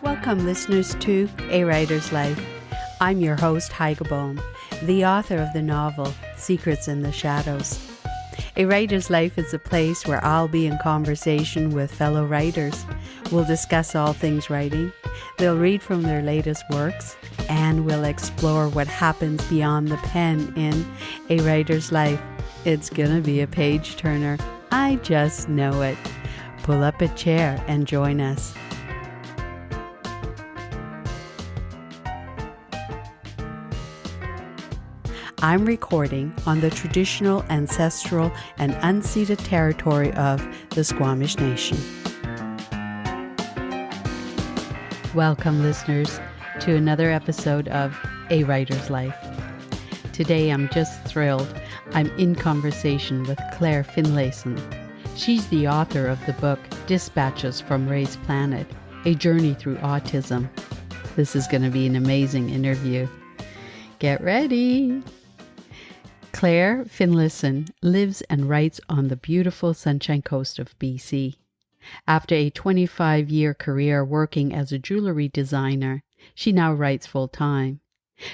Welcome, listeners, to A Writer's Life. I'm your host, Heike Bohm, the author of the novel Secrets in the Shadows. A Writer's Life is a place where I'll be in conversation with fellow writers. We'll discuss all things writing. They'll read from their latest works, and we'll explore what happens beyond the pen in A Writer's Life. It's gonna be a page turner. I just know it. Pull up a chair and join us. I'm recording on the traditional, ancestral, and unceded territory of the Squamish Nation. Welcome, listeners, to another episode of A Writer's Life. Today, I'm just thrilled. I'm in conversation with Claire Finlayson. She's the author of the book Dispatches from Ray's Planet, A Journey Through Autism. This is going to be an amazing interview. Get ready! Claire Finlayson lives and writes on the beautiful Sunshine Coast of BC. After a 25-year career working as a jewellery designer, she now writes full-time.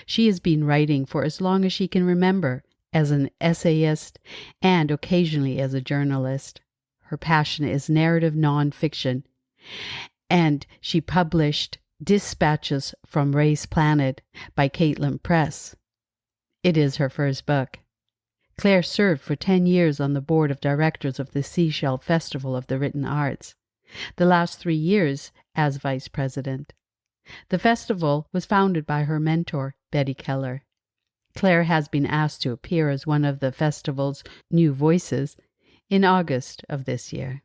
She has been writing for as long as she can remember, as an essayist and occasionally as a journalist. Her passion is narrative non-fiction, and she published Dispatches from Ray's Planet by Keller Press. It is her first book. Claire served for 10 years on the board of directors of the Sechelt Festival of the Written Arts, the last 3 years as vice president. The festival was founded by her mentor, Betty Keller. Claire has been asked to appear as one of the festival's new voices in August of this year.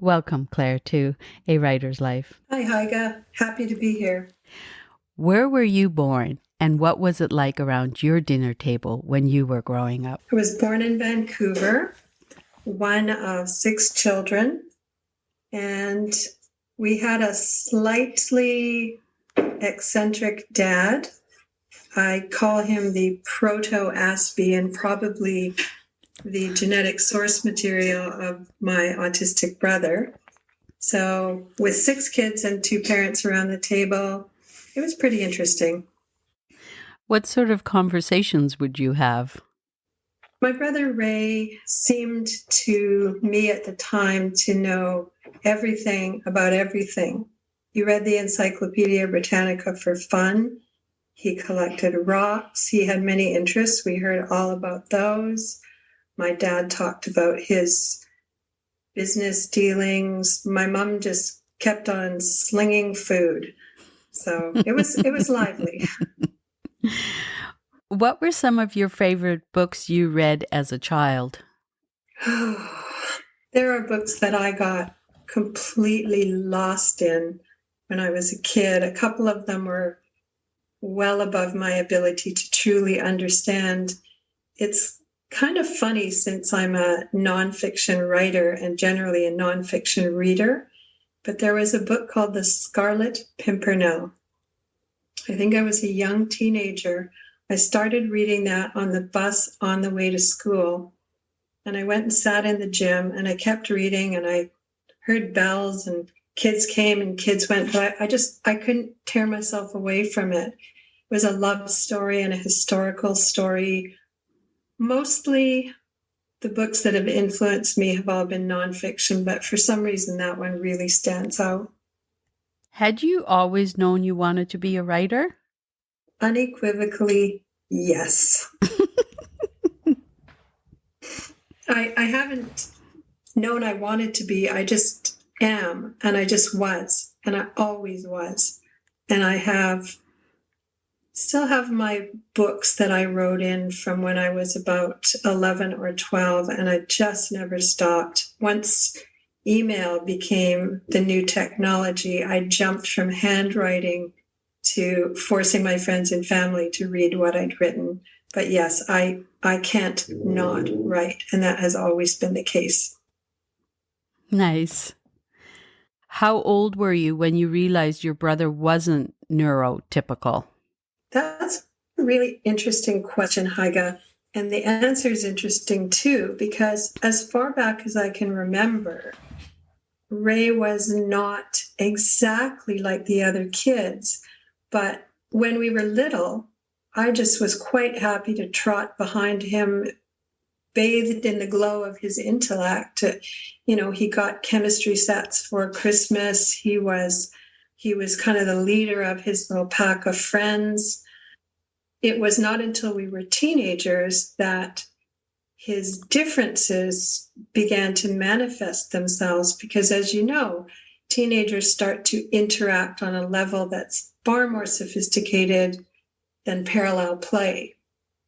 Welcome, Claire, to A Writer's Life. Hi, Heike. Happy to be here. Where were you born, and what was it like around your dinner table when you were growing up? I was born in Vancouver, one of 6 children, and we had a slightly eccentric dad. I call him the proto-Aspie and probably the genetic source material of my autistic brother. So with 6 kids and 2 parents around the table, it was pretty interesting. What sort of conversations would you have? My brother Ray seemed to me at the time to know everything about everything. He read the Encyclopedia Britannica for fun. He collected rocks. He had many interests. We heard all about those. My dad talked about his business dealings. My mom just kept on slinging food. So it was lively. What were some of your favorite books you read as a child? There are books that I got completely lost in when I was a kid. A couple of them were well above my ability to truly understand. It's kind of funny since I'm a nonfiction writer and generally a nonfiction reader, but there was a book called The Scarlet Pimpernel. I think I was a young teenager. I started reading that on the bus on the way to school. And I went and sat in the gym and I kept reading and I heard bells and kids came and kids went by. I couldn't tear myself away from it. It was a love story and a historical story. Mostly the books that have influenced me have all been nonfiction, but for some reason that one really stands out. Had you always known you wanted to be a writer? Unequivocally, yes. I haven't known I wanted to be. I just am, and I just was, and I always was. And I still have my books that I wrote in from when I was about 11 or 12, and I just never stopped. Once email became the new technology, I jumped from handwriting to forcing my friends and family to read what I'd written. But yes, I can't not write, and that has always been the case. Nice. How old were you when you realized your brother wasn't neurotypical? That's a really interesting question, Heike. And the answer is interesting too, because as far back as I can remember, Ray was not exactly like the other kids, but when we were little, I just was quite happy to trot behind him, bathed in the glow of his intellect. He got chemistry sets for Christmas. He was kind of the leader of his little pack of friends. It was not until we were teenagers that his differences began to manifest themselves, because, as you know, teenagers start to interact on a level that's far more sophisticated than parallel play.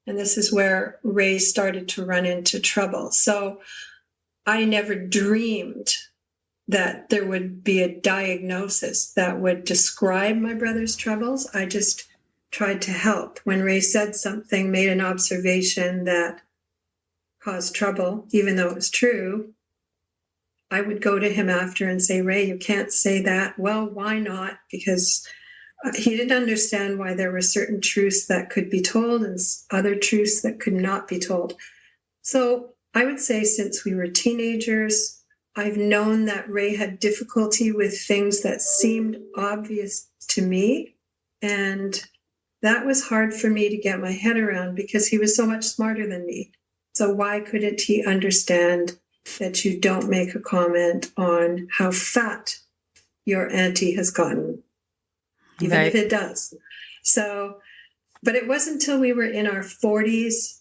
And this is where Ray started to run into trouble. So I never dreamed that there would be a diagnosis that would describe my brother's troubles. I just tried to help. When Ray said something, made an observation that caused trouble, even though it was true, I would go to him after and say, Ray, you can't say that. Well, why not? Because he didn't understand why there were certain truths that could be told and other truths that could not be told. So I would say since we were teenagers, I've known that Ray had difficulty with things that seemed obvious to me. And that was hard for me to get my head around because he was so much smarter than me. So why couldn't he understand that you don't make a comment on how fat your auntie has gotten, even if it does? So, but it wasn't until we were in our 40s,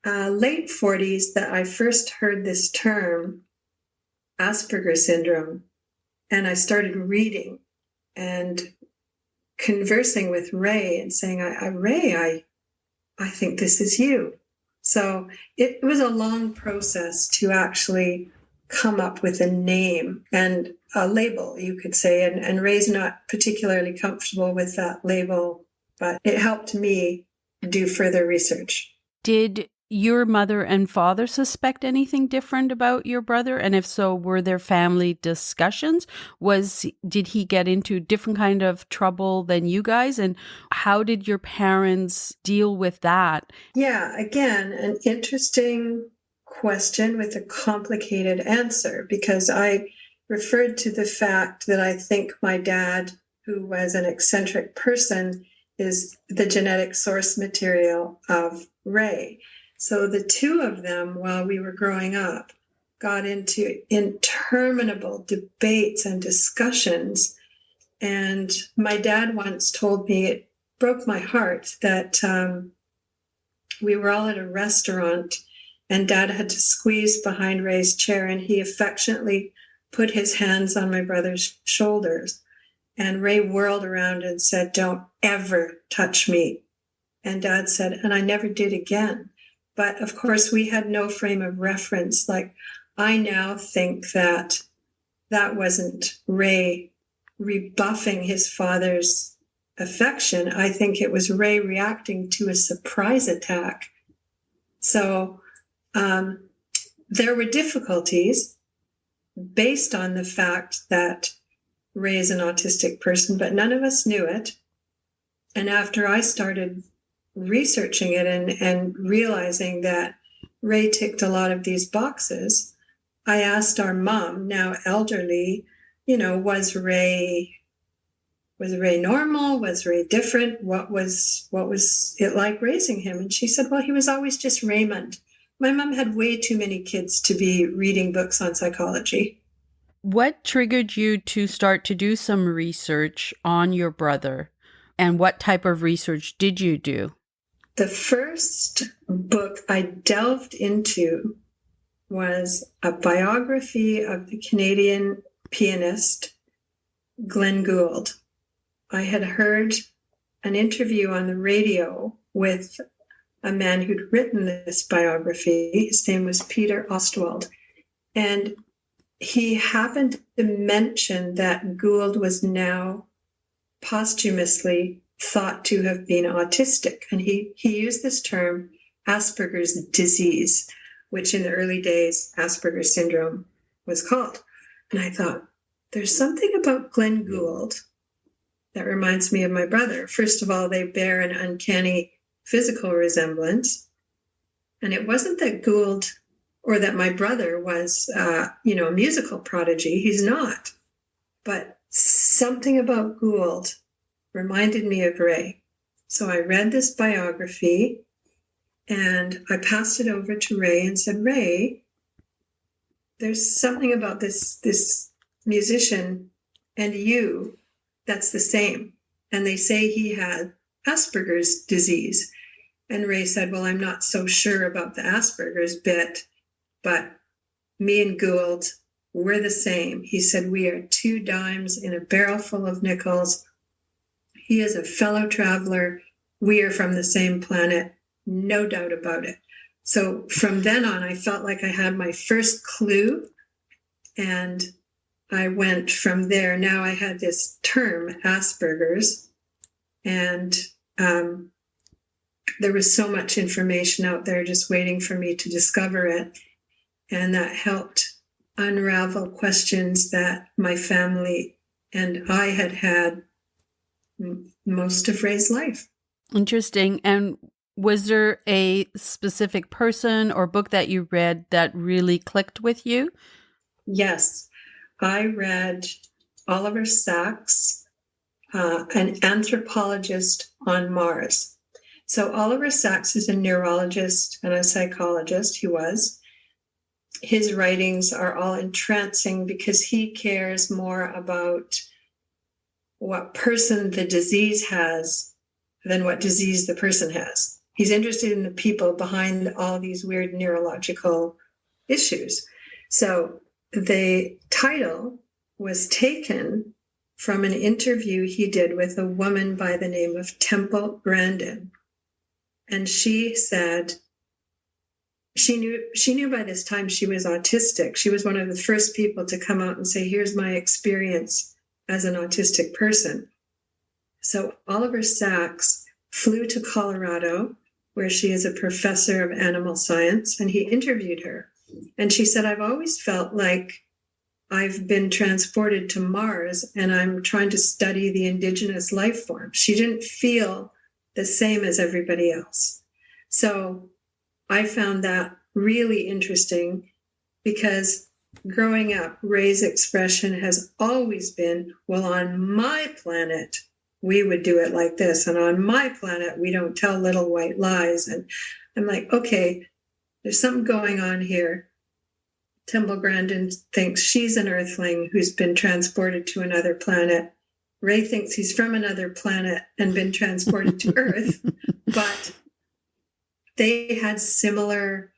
late 40s, that I first heard this term, Asperger's syndrome. And I started reading and conversing with Ray and saying, Ray, I think this is you. So it was a long process to actually come up with a name and a label, you could say. And Ray's not particularly comfortable with that label, but it helped me do further research. Did your mother and father suspect anything different about your brother? And if so, were there family discussions? Did he get into different kind of trouble than you guys? And how did your parents deal with that? Yeah, again, an interesting question with a complicated answer, because I referred to the fact that I think my dad, who was an eccentric person, is the genetic source material of Ray. So the two of them, while we were growing up, got into interminable debates and discussions. And my dad once told me, it broke my heart, that we were all at a restaurant and Dad had to squeeze behind Ray's chair, and he affectionately put his hands on my brother's shoulders. And Ray whirled around and said, "Don't ever touch me." And Dad said, "And I never did again." But of course, we had no frame of reference. Like, I now think that wasn't Ray rebuffing his father's affection. I think it was Ray reacting to a surprise attack. So there were difficulties based on the fact that Ray is an autistic person, but none of us knew it. And after I started researching it and realizing that Ray ticked a lot of these boxes, I asked our mom, now elderly, was Ray normal? Was Ray different? What was it like raising him? And she said, well, he was always just Raymond. My mom had way too many kids to be reading books on psychology. What triggered you to start to do some research on your brother? And what type of research did you do? The first book I delved into was a biography of the Canadian pianist Glenn Gould. I had heard an interview on the radio with a man who'd written this biography. His name was Peter Ostwald. And he happened to mention that Gould was now posthumously thought to have been autistic. And he used this term, Asperger's disease, which in the early days, Asperger's syndrome was called. And I thought, there's something about Glenn Gould that reminds me of my brother. First of all, they bear an uncanny physical resemblance. And it wasn't that Gould or that my brother was, a musical prodigy. He's not. But something about Gould reminded me of Ray. So I read this biography and I passed it over to Ray and said, Ray, there's something about this musician and you that's the same. And they say he had Asperger's disease. And Ray said, well, I'm not so sure about the Asperger's bit, but me and Gould, we're the same. He said, we are two dimes in a barrel full of nickels. He is a fellow traveler. We are from the same planet, no doubt about it. So from then on, I felt like I had my first clue, and I went from there. Now I had this term, Asperger's, and there was so much information out there just waiting for me to discover it. And that helped unravel questions that my family and I had most of Ray's life. Interesting. And was there a specific person or book that you read that really clicked with you? Yes. I read Oliver Sacks, an anthropologist on Mars. So Oliver Sacks is a neurologist and a psychologist. He was. His writings are all entrancing because he cares more about what person the disease has than what disease the person has. He's interested in the people behind all these weird neurological issues. So the title was taken from an interview he did with a woman by the name of Temple Grandin. And she said she knew by this time she was autistic. She was one of the first people to come out and say, here's my experience as an autistic person. So Oliver Sacks flew to Colorado, where she is a professor of animal science, and he interviewed her. And she said, I've always felt like I've been transported to Mars and I'm trying to study the indigenous life form. She didn't feel the same as everybody else. So I found that really interesting because growing up, Ray's expression has always been, well, on my planet, we would do it like this. And on my planet, we don't tell little white lies. And I'm like, okay, there's something going on here. Temple Grandin thinks she's an earthling who's been transported to another planet. Ray thinks he's from another planet and been transported to Earth. But they had similar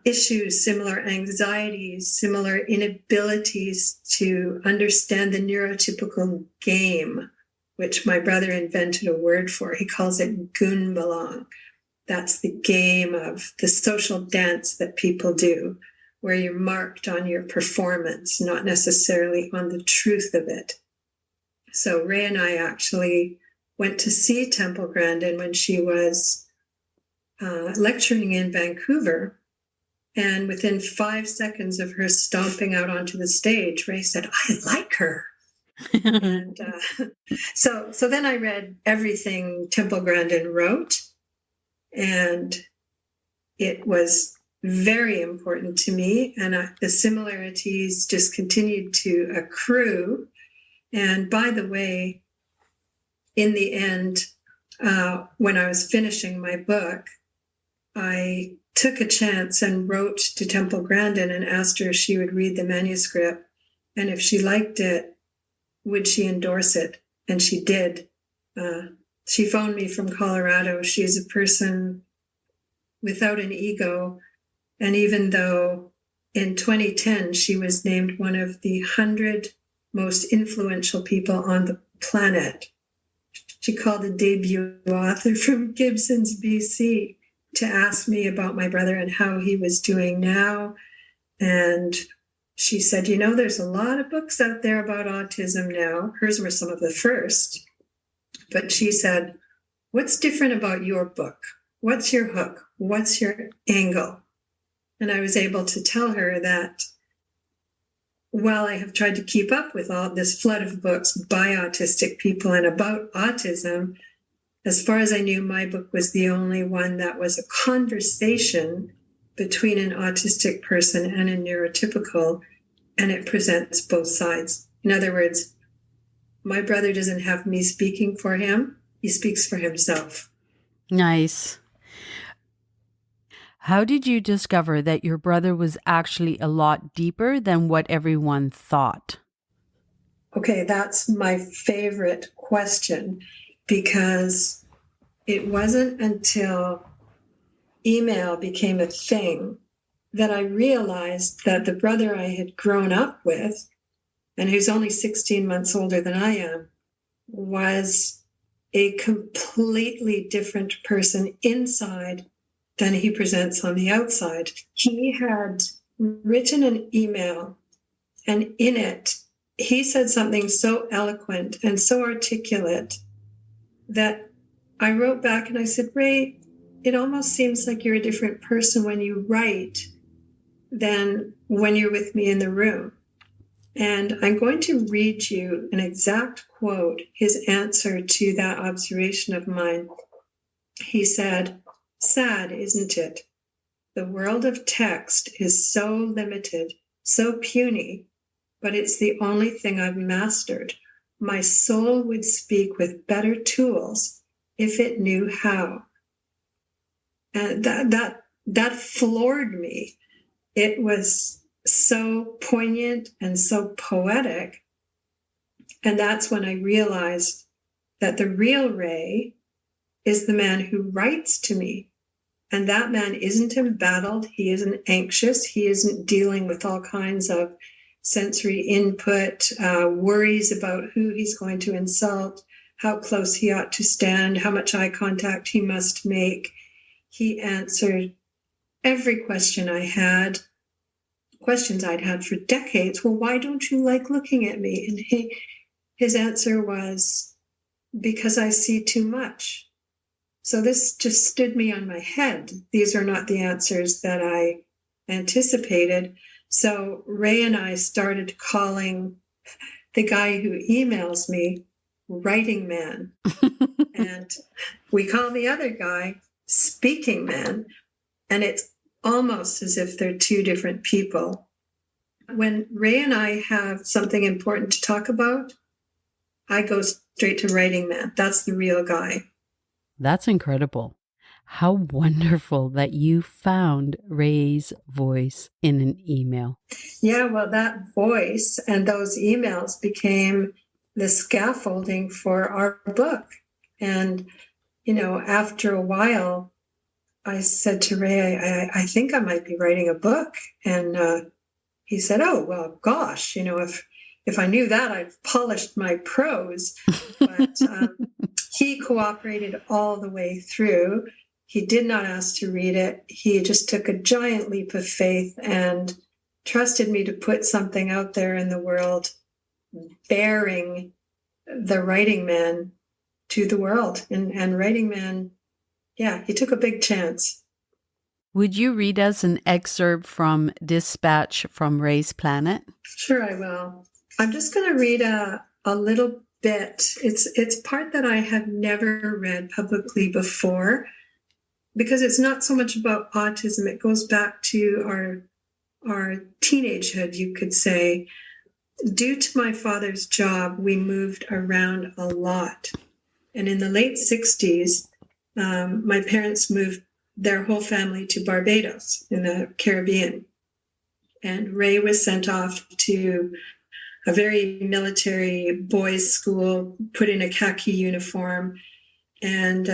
issues, similar anxieties, similar inabilities to understand the neurotypical game, which my brother invented a word for. He calls it goonbalong. That's the game of the social dance that people do, where you're marked on your performance, not necessarily on the truth of it. So Ray and I actually went to see Temple Grandin when she was lecturing in Vancouver. And within 5 seconds of her stomping out onto the stage, Ray said, I like her. And so then I read everything Temple Grandin wrote. And it was very important to me. And the similarities just continued to accrue. And by the way, in the end, when I was finishing my book, I took a chance and wrote to Temple Grandin and asked her if she would read the manuscript. And if she liked it, would she endorse it? And she did. She phoned me from Colorado. She's a person without an ego. And even though in 2010, she was named one of the 100 most influential people on the planet, she called a debut author from Gibson's, BC, to ask me about my brother and how he was doing now. And she said, there's a lot of books out there about autism now. Hers were some of the first. But she said, what's different about your book? What's your hook? What's your angle? And I was able to tell her that while I have tried to keep up with all this flood of books by autistic people and about autism, as far as I knew, my book was the only one that was a conversation between an autistic person and a neurotypical, and it presents both sides. In other words, my brother doesn't have me speaking for him. He speaks for himself. Nice. How did you discover that your brother was actually a lot deeper than what everyone thought? Okay, that's my favorite question, because it wasn't until email became a thing that I realized that the brother I had grown up with, and who's only 16 months older than I am, was a completely different person inside than he presents on the outside. He had written an email, and in it, he said something so eloquent and so articulate that I wrote back and I said, Ray, it almost seems like you're a different person when you write than when you're with me in the room. And I'm going to read you an exact quote, his answer to that observation of mine. He said, "Sad, isn't it? The world of text is so limited, so puny, but it's the only thing I've mastered. My soul would speak with better tools if it knew how." And that floored me. It was so poignant and so poetic. And that's when I realized that the real Ray is the man who writes to me. And that man isn't embattled. He isn't anxious. He isn't dealing with all kinds of sensory input, worries about who he's going to insult, how close he ought to stand, how much eye contact he must make. He answered every question I had, questions I'd had for decades. Well, why don't you like looking at me? And his answer was, because I see too much. So this just stood me on my head. These are not the answers that I anticipated. So Ray and I started calling the guy who emails me Writing Man. And we call the other guy Speaking Man. And it's almost as if they're two different people. When Ray and I have something important to talk about, I go straight to Writing Man. That's the real guy. That's incredible. How wonderful that you found Ray's voice in an email. Yeah, well, that voice and those emails became the scaffolding for our book. And, after a while, I said to Ray, I think I might be writing a book. And he said, oh, well, gosh, if I knew that, I'd polished my prose. But he cooperated all the way through. He did not ask to read it. He just took a giant leap of faith and trusted me to put something out there in the world, bearing the Writing Man to the world. And Writing Man, yeah, he took a big chance. Would you read us an excerpt from Dispatch from Ray's Planet? Sure, I will. I'm just going to read a little bit. It's part that I have never read publicly before, because it's not so much about autism. It goes back to our teenagehood, you could say. Due to my father's job, we moved around a lot. And in the late 60s, my parents moved their whole family to Barbados in the Caribbean. And Ray was sent off to a very military boys' school, put in a khaki uniform. And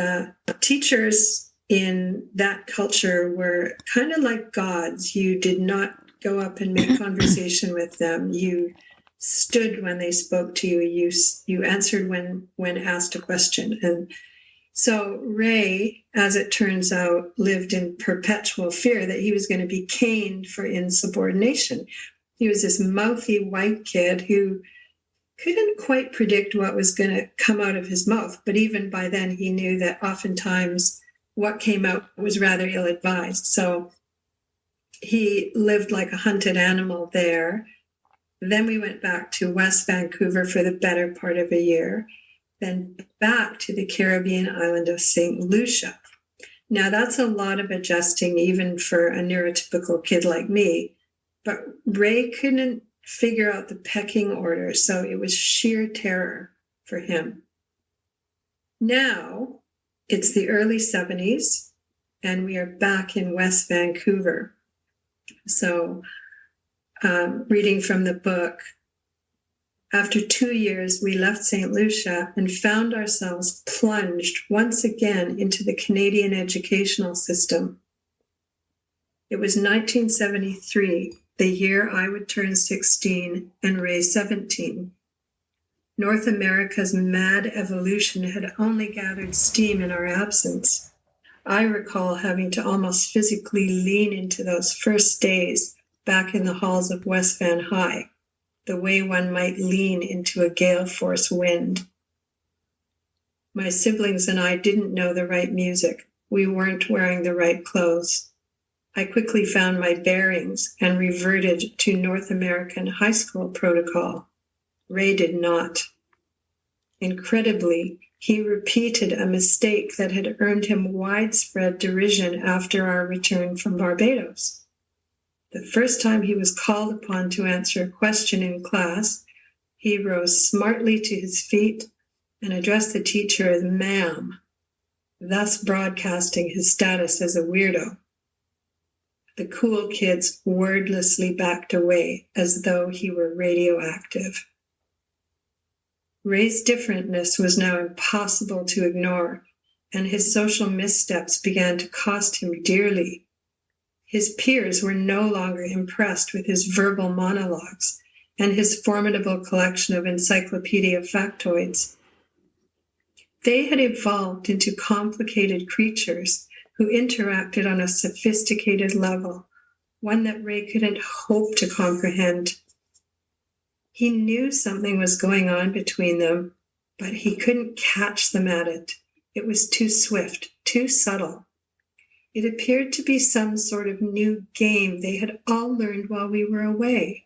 teachers in that culture were kind of like gods. You did not go up and make conversation with them. You stood when they spoke to you. You answered when asked a question. And so Ray, as it turns out, lived in perpetual fear that he was going to be caned for insubordination. He was this mouthy white kid who couldn't quite predict what was going to come out of his mouth. But even by then, he knew that oftentimes what came out was rather ill-advised. So he lived like a hunted animal there. Then we went back to West Vancouver for the better part of a year, then back to the Caribbean island of St. Lucia. Now, that's a lot of adjusting, even for a neurotypical kid like me. But Ray couldn't figure out the pecking order, so it was sheer terror for him. Now, it's the early 70s, and we are back in West Vancouver. So, reading from the book, after 2 years, we left St. Lucia and found ourselves plunged once again into the Canadian educational system. It was 1973, the year I would turn 16 and Ray 17. North America's mad evolution had only gathered steam in our absence. I recall having to almost physically lean into those first days back in the halls of West Van High, the way one might lean into a gale force wind. My siblings and I didn't know the right music. We weren't wearing the right clothes. I quickly found my bearings and reverted to North American high school protocol. Ray did not. Incredibly, he repeated a mistake that had earned him widespread derision after our return from Barbados. The first time he was called upon to answer a question in class, he rose smartly to his feet and addressed the teacher as ma'am, thus broadcasting his status as a weirdo. The cool kids wordlessly backed away as though he were radioactive. Ray's differentness was now impossible to ignore, and his social missteps began to cost him dearly. His peers were no longer impressed with his verbal monologues and his formidable collection of encyclopedia factoids. They had evolved into complicated creatures who interacted on a sophisticated level, one that Ray couldn't hope to comprehend. He knew something was going on between them, but he couldn't catch them at it. It was too swift, too subtle. It appeared to be some sort of new game they had all learned while we were away.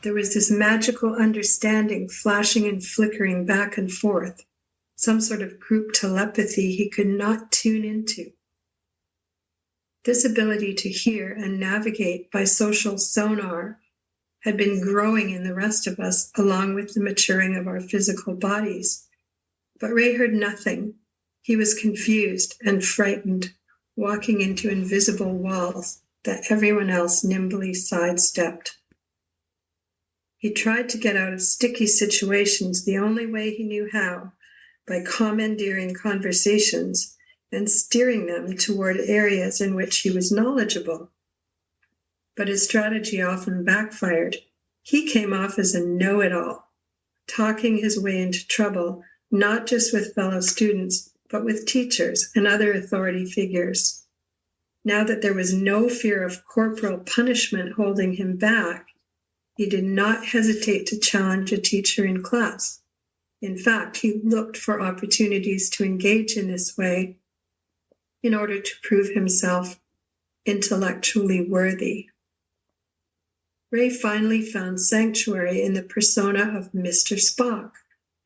There was this magical understanding flashing and flickering back and forth, some sort of group telepathy he could not tune into. This ability to hear and navigate by social sonar had been growing in the rest of us along with the maturing of our physical bodies. But Ray heard nothing. He was confused and frightened, walking into invisible walls that everyone else nimbly sidestepped. He tried to get out of sticky situations the only way he knew how, by commandeering conversations and steering them toward areas in which he was knowledgeable. But his strategy often backfired. He came off as a know-it-all, talking his way into trouble, not just with fellow students, but with teachers and other authority figures. Now that there was no fear of corporal punishment holding him back, he did not hesitate to challenge a teacher in class. In fact, he looked for opportunities to engage in this way in order to prove himself intellectually worthy. Ray finally found sanctuary in the persona of Mr. Spock,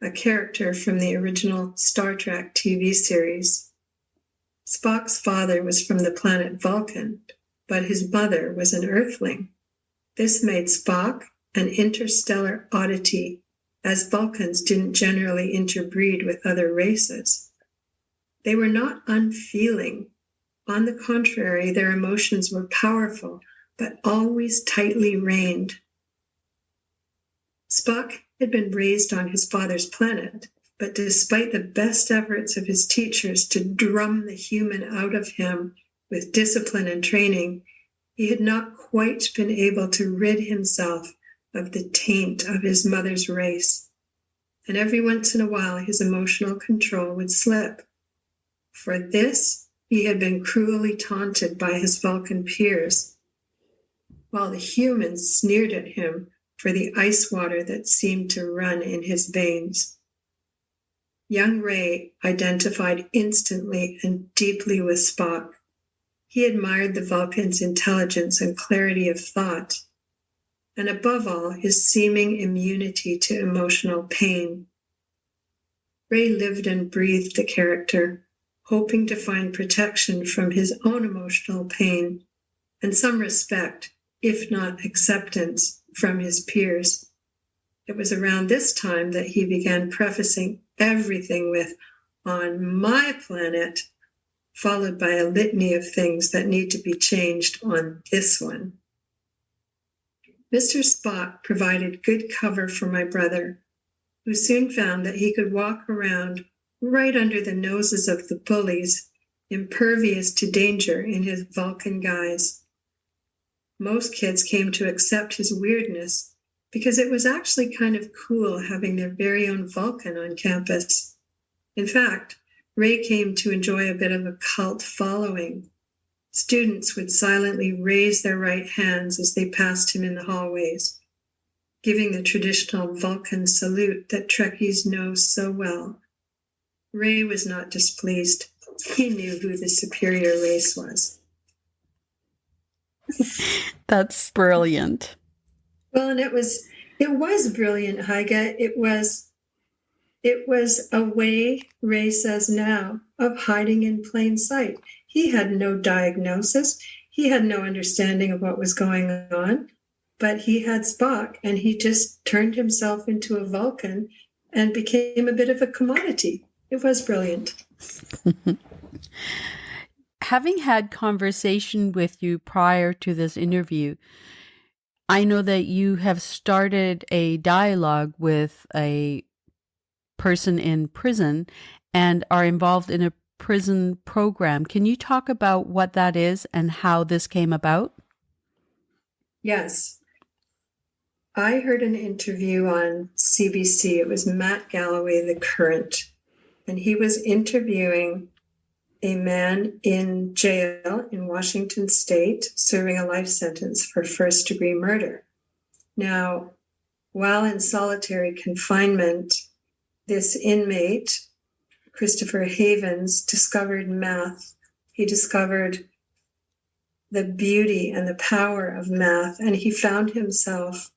a character from the original Star Trek TV series. Spock's father was from the planet Vulcan, but his mother was an Earthling. This made Spock an interstellar oddity, as Vulcans didn't generally interbreed with other races. They were not unfeeling. On the contrary, their emotions were powerful, but always tightly reined. Spock had been raised on his father's planet, but despite the best efforts of his teachers to drum the human out of him with discipline and training, he had not quite been able to rid himself of the taint of his mother's race. And every once in a while, his emotional control would slip. For this, he had been cruelly taunted by his Vulcan peers, while the humans sneered at him for the ice water that seemed to run in his veins. Young Ray identified instantly and deeply with Spock. He admired the Vulcan's intelligence and clarity of thought, and above all, his seeming immunity to emotional pain. Ray lived and breathed the character, hoping to find protection from his own emotional pain and some respect, if not acceptance, from his peers. It was around this time that he began prefacing everything with, "On my planet," followed by a litany of things that need to be changed on this one. Mr. Spock provided good cover for my brother, who soon found that he could walk around right under the noses of the bullies, impervious to danger in his Vulcan guise. Most kids came to accept his weirdness because it was actually kind of cool having their very own Vulcan on campus. In fact, Ray came to enjoy a bit of a cult following. Students would silently raise their right hands as they passed him in the hallways, giving the traditional Vulcan salute that Trekkies know so well. Ray was not displeased. He knew who the superior race was. That's brilliant. Well, and it was brilliant, Heige. It was a way, Ray says now, of hiding in plain sight. He had no diagnosis. He had no understanding of what was going on, but he had Spock, and he just turned himself into a Vulcan and became a bit of a commodity. It was brilliant. Having had conversation with you prior to this interview, I know that you have started a dialogue with a person in prison and are involved in a prison program. Can you talk about what that is and how this came about? Yes. I heard an interview on CBC. It was Matt Galloway, The Current, and he was interviewing a man in jail in Washington State serving a life sentence for first-degree murder. Now, while in solitary confinement, this inmate, Christopher Havens, discovered math. He discovered the beauty and the power of math, and he found himself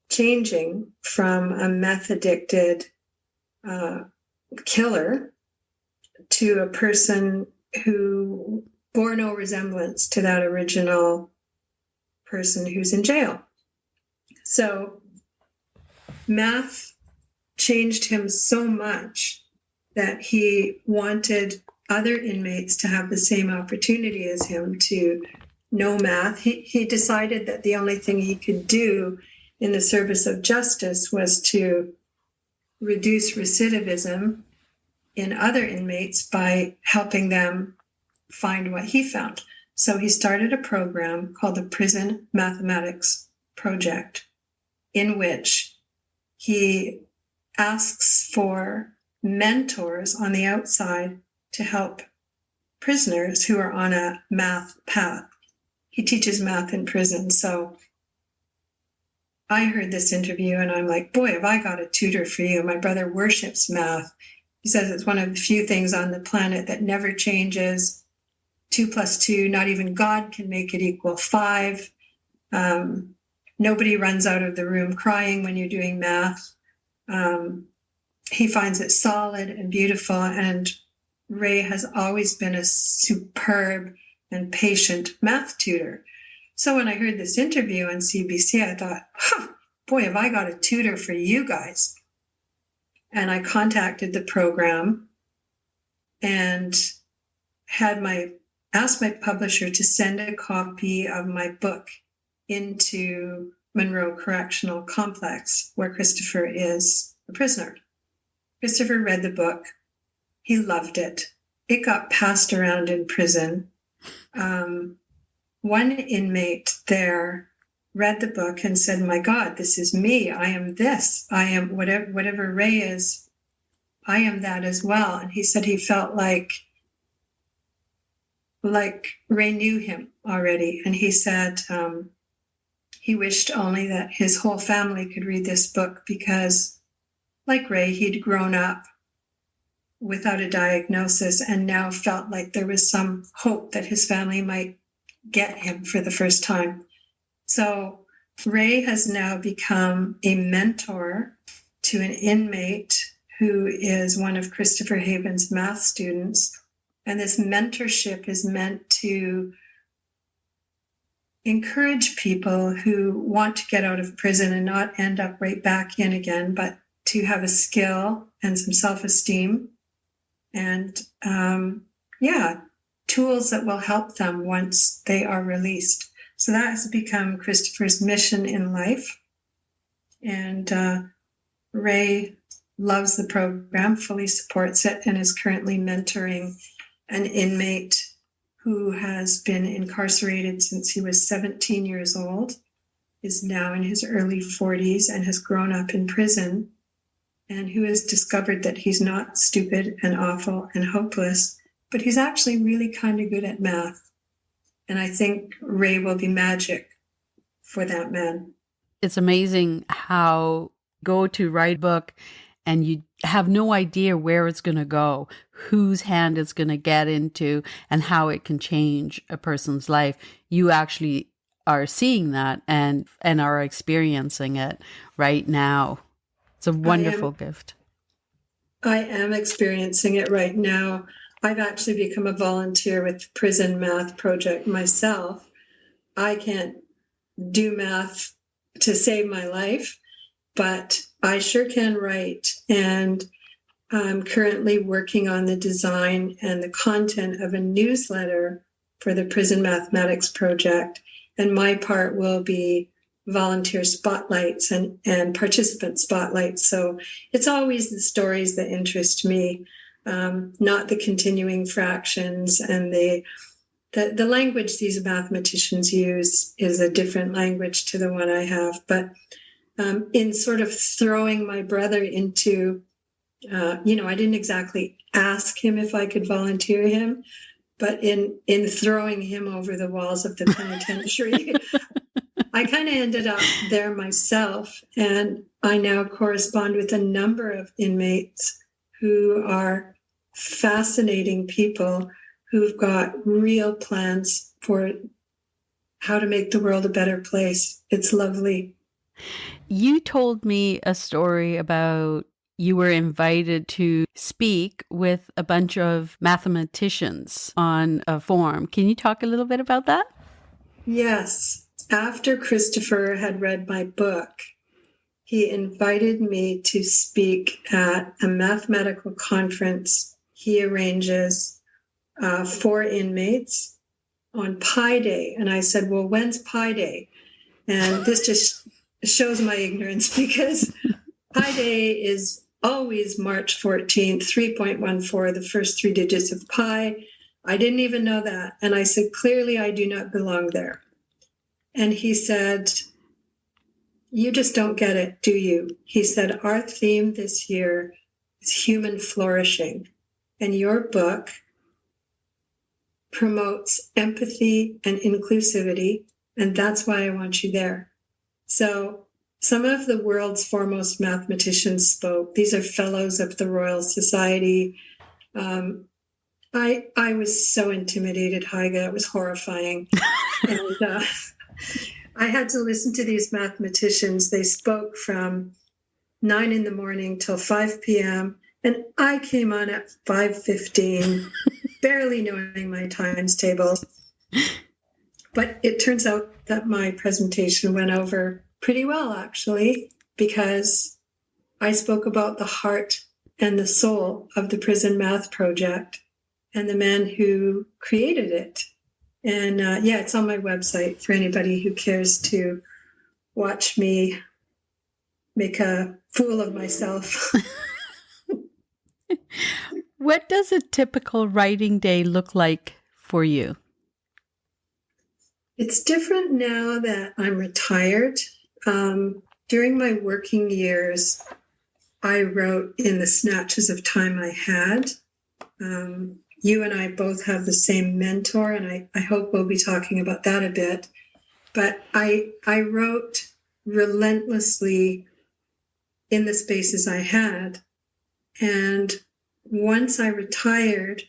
changing from a meth-addicted killer to a person who bore no resemblance to that original person who's in jail. So math changed him so much that he wanted other inmates to have the same opportunity as him to know math. He decided that the only thing he could do in the service of justice was to reduce recidivism in other inmates by helping them find what he found. So he started a program called the Prison Mathematics Project, in which he asks for mentors on the outside to help prisoners who are on a math path. He teaches math in prison. So I heard this interview and I'm like, boy, have I got a tutor for you. My brother worships math. He says it's one of the few things on the planet that never changes. 2 + 2, not even God can make it equal 5. Nobody runs out of the room crying when you're doing math. He finds it solid and beautiful, and Ray has always been a superb and patient math tutor. So when I heard this interview on CBC, I thought, boy, have I got a tutor for you guys. And I contacted the program and asked my publisher to send a copy of my book into Monroe Correctional Complex, where Christopher is a prisoner. Christopher read the book. He loved it. It got passed around in prison. One inmate there read the book and said, my God, this is me. I am this. I am whatever Ray is. I am that as well. And he said he felt like Ray knew him already. And he said he wished only that his whole family could read this book because, like Ray, he'd grown up without a diagnosis and now felt like there was some hope that his family might get him for the first time. So Ray has now become a mentor to an inmate who is one of Christopher Havens' math students. And this mentorship is meant to encourage people who want to get out of prison and not end up right back in again, but to have a skill and some self-esteem and, tools that will help them once they are released. So that has become Christopher's mission in life. And Ray loves the program, fully supports it, and is currently mentoring an inmate who has been incarcerated since he was 17 years old, is now in his early 40s, and has grown up in prison, and who has discovered that he's not stupid and awful and hopeless, but he's actually really kind of good at math. And I think Ray will be magic for that man. It's amazing how go to write a book and you have no idea where it's going to go, whose hand it's going to get into, and how it can change a person's life. You actually are seeing that and are experiencing it right now. It's a wonderful gift. I am experiencing it right now. I've actually become a volunteer with the Prison Math Project myself. I can't do math to save my life, but I sure can write. And I'm currently working on the design and the content of a newsletter for the Prison Mathematics Project. And my part will be volunteer spotlights and participant spotlights. So it's always the stories that interest me, not the continuing fractions. And the language these mathematicians use is a different language to the one I have. But in sort of throwing my brother into, I didn't exactly ask him if I could volunteer him, but in throwing him over the walls of the penitentiary, I kind of ended up there myself. And I now correspond with a number of inmates who are fascinating people who've got real plans for how to make the world a better place. It's lovely. You told me a story about you were invited to speak with a bunch of mathematicians on a forum. Can you talk a little bit about that? Yes. After Christopher had read my book, he invited me to speak at a mathematical conference he arranges for inmates on Pi Day. And I said, well, when's Pi Day? And this just shows my ignorance because Pi Day is always March 14th, 3.14, the first three digits of pi. I didn't even know that. And I said, clearly I do not belong there. And he said, you just don't get it, do you? He said, our theme this year is human flourishing. And your book promotes empathy and inclusivity. And that's why I want you there. So some of the world's foremost mathematicians spoke. These are fellows of the Royal Society. I was so intimidated, Heige. It was horrifying. And I had to listen to these mathematicians. They spoke from 9 in the morning till 5 p.m. And I came on at 5:15, barely knowing my times table. But it turns out that my presentation went over pretty well, actually, because I spoke about the heart and the soul of the Prison Math Project and the man who created it. And it's on my website for anybody who cares to watch me make a fool of myself. What does a typical writing day look like for you? It's different now that I'm retired. During my working years, I wrote in the snatches of time I had. You and I both have the same mentor, and I hope we'll be talking about that a bit. But I wrote relentlessly in the spaces I had. And once I retired,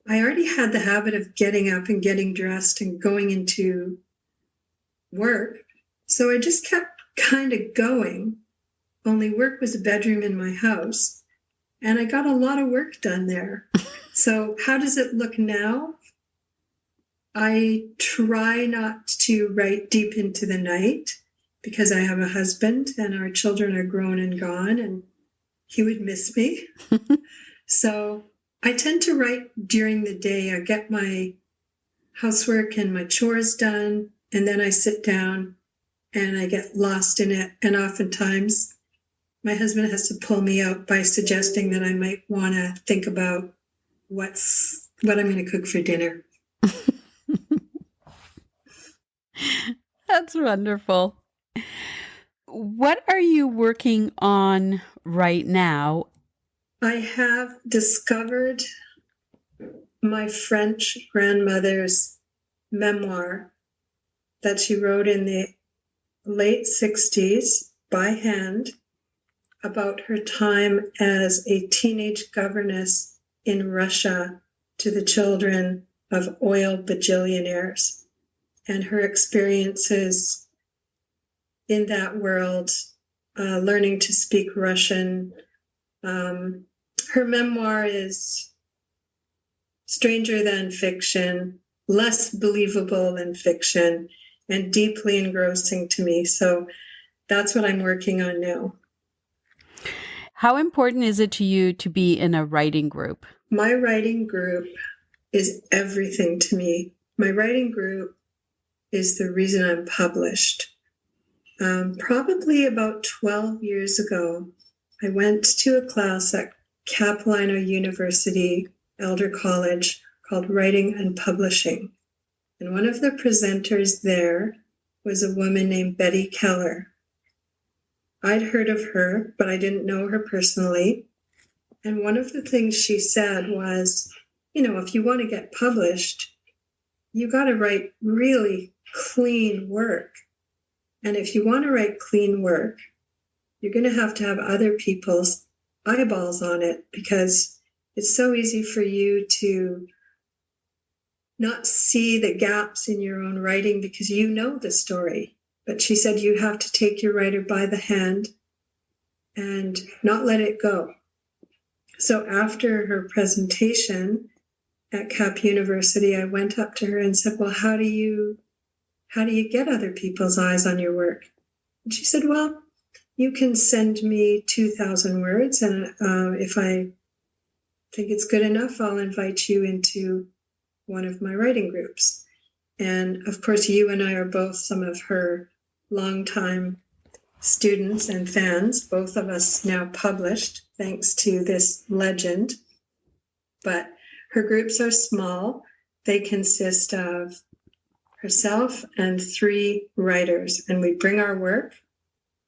I already had the habit of getting up and getting dressed and going into work. So I just kept kind of going, only work was a bedroom in my house. And I got a lot of work done there. So how does it look now? I try not to write deep into the night because I have a husband and our children are grown and gone and he would miss me. So I tend to write during the day. I get my housework and my chores done, and then I sit down and I get lost in it. And oftentimes my husband has to pull me out by suggesting that I might want to think about what I'm going to cook for dinner. That's wonderful. What are you working on right now? I have discovered my French grandmother's memoir that she wrote in the late 60s by hand about her time as a teenage governess in Russia to the children of oil bajillionaires and her experiences in that world, learning to speak Russian. Her memoir is stranger than fiction, less believable than fiction, and deeply engrossing to me. So that's what I'm working on now. How important is it to you to be in a writing group? My writing group is everything to me. My writing group is the reason I'm published. Probably about 12 years ago, I went to a class at Capilano University, Elder College, called Writing and Publishing. And one of the presenters there was a woman named Betty Keller. I'd heard of her, but I didn't know her personally. And one of the things she said was, if you want to get published, you got to write really clean work. And if you want to write clean work, you're going to have other people's eyeballs on it, because it's so easy for you to not see the gaps in your own writing because you know the story. But she said you have to take your writer by the hand and not let it go. So after her presentation at Cap University, I went up to her and said, well, how do you get other people's eyes on your work? And she said, well, you can send me 2,000 words, and if I think it's good enough, I'll invite you into one of my writing groups. And of course, you and I are both some of her longtime students and fans, both of us now published, thanks to this legend. But her groups are small. They consist of herself and 3 writers, and we bring our work.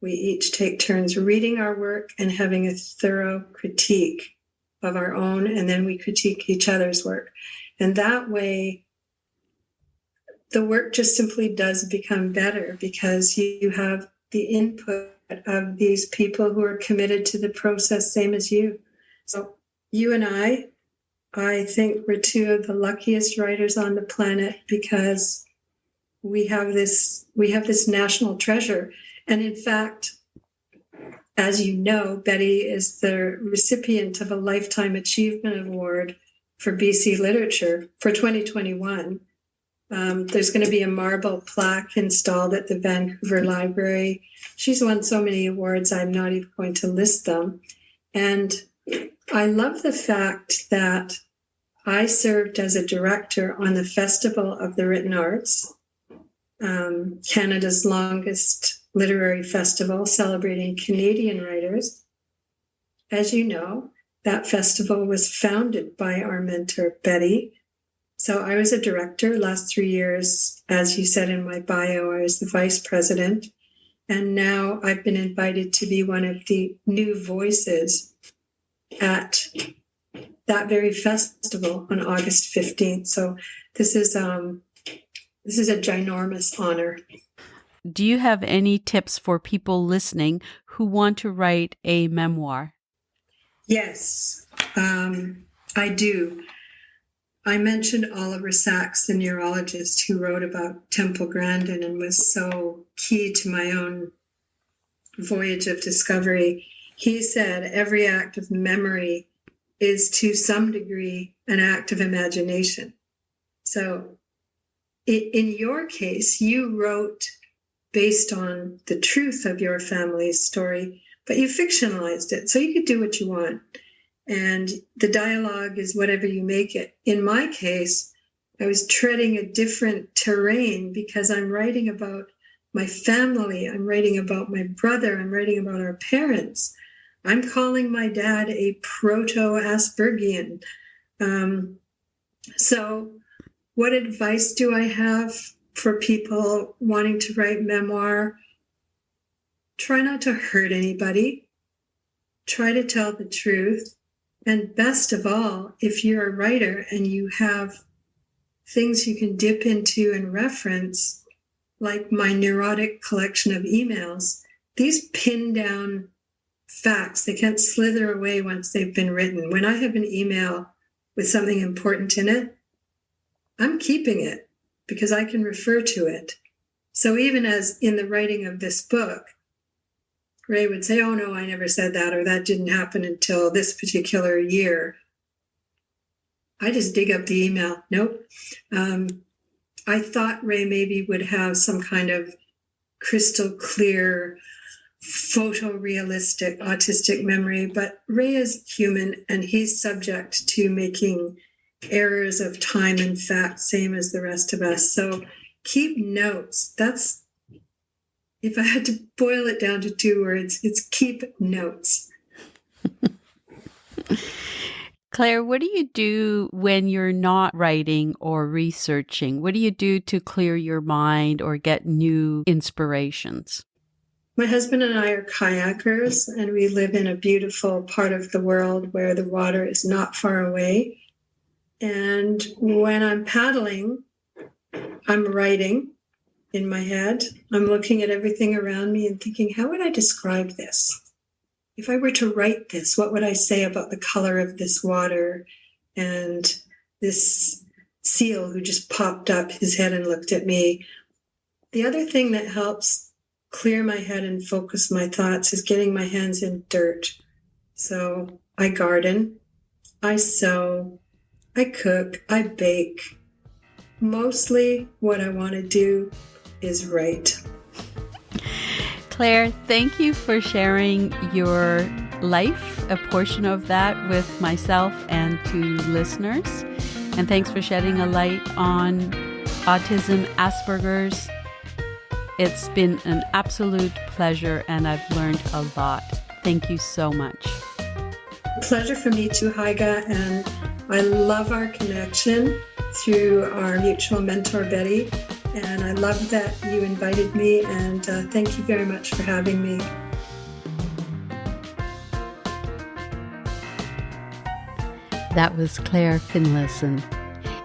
We each take turns reading our work and having a thorough critique of our own, and then we critique each other's work. And that way, the work just simply does become better because you have the input of these people who are committed to the process, same as you. So you and I think we're 2 of the luckiest writers on the planet because we have this national treasure. And in fact, as you know, Betty is the recipient of a Lifetime Achievement Award for BC Literature for 2021. There's going to be a marble plaque installed at the Vancouver Library. She's won so many awards, I'm not even going to list them. And I love the fact that I served as a director on the Festival of the Written Arts, Canada's longest literary festival celebrating Canadian writers. As you know, that festival was founded by our mentor, Betty. So I was a director last 3 years. As you said in my bio, I was the vice president. And now I've been invited to be one of the new voices at that very festival on August 15th. So this is a ginormous honor. Do you have any tips for people listening who want to write a memoir? Yes, I do. I mentioned Oliver Sacks, the neurologist who wrote about Temple Grandin and was so key to my own voyage of discovery. he said every act of memory is to some degree an act of imagination. So in your case, you wrote based on the truth of your family's story, but you fictionalized it. So you could do what you want. And the dialogue is whatever you make it. In my case, I was treading a different terrain because I'm writing about my family. I'm writing about my brother. I'm writing about our parents. I'm calling my dad a proto-Aspergian. So what advice do I have for people wanting to write memoir? Try not to hurt anybody. Try to tell the truth. And best of all, if you're a writer and you have things you can dip into and reference, like my neurotic collection of emails, these pin down facts. They can't slither away once they've been written. When I have an email with something important in it, I'm keeping it because I can refer to it. So even as in the writing of this book, Ray would say, oh no, I never said that, or that didn't happen until this particular year. I just dig up the email. Nope. I thought Ray maybe would have some kind of crystal clear, photorealistic autistic memory, but Ray is human and he's subject to making errors of time and fact, same as the rest of us. So keep notes. That's, if I had to boil it down to 2 words, it's keep notes. Claire, what do you do when you're not writing or researching? What do you do to clear your mind or get new inspirations? My husband and I are kayakers, and we live in a beautiful part of the world where the water is not far away. And when I'm paddling, I'm writing in my head. I'm looking at everything around me and thinking, how would I describe this? If I were to write this, what would I say about the color of this water and this seal who just popped up his head and looked at me? The other thing that helps clear my head and focus my thoughts is getting my hands in dirt. So I garden, I sew, I cook, I bake. Mostly what I want to do is write. Claire, thank you for sharing your life, a portion of that with myself and to listeners. And thanks for shedding a light on autism, Asperger's. It's been an absolute pleasure and I've learned a lot. Thank you so much. Pleasure for me too, Haiga, and I love our connection through our mutual mentor, Betty. And I love that you invited me, and thank you very much for having me. That was Claire Finlayson.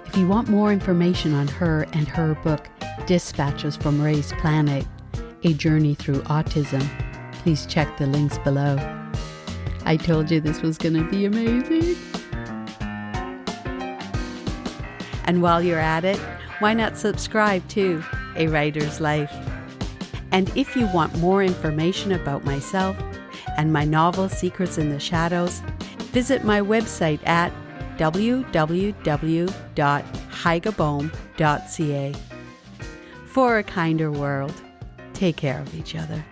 If you want more information on her and her book, Dispatches from Ray's Planet, A Journey Through Autism, please check the links below. I told you this was going to be amazing. And while you're at it, why not subscribe to A Writer's Life? And if you want more information about myself and my novel Secrets in the Shadows, visit my website at www.haigabome.ca. For a kinder world, take care of each other.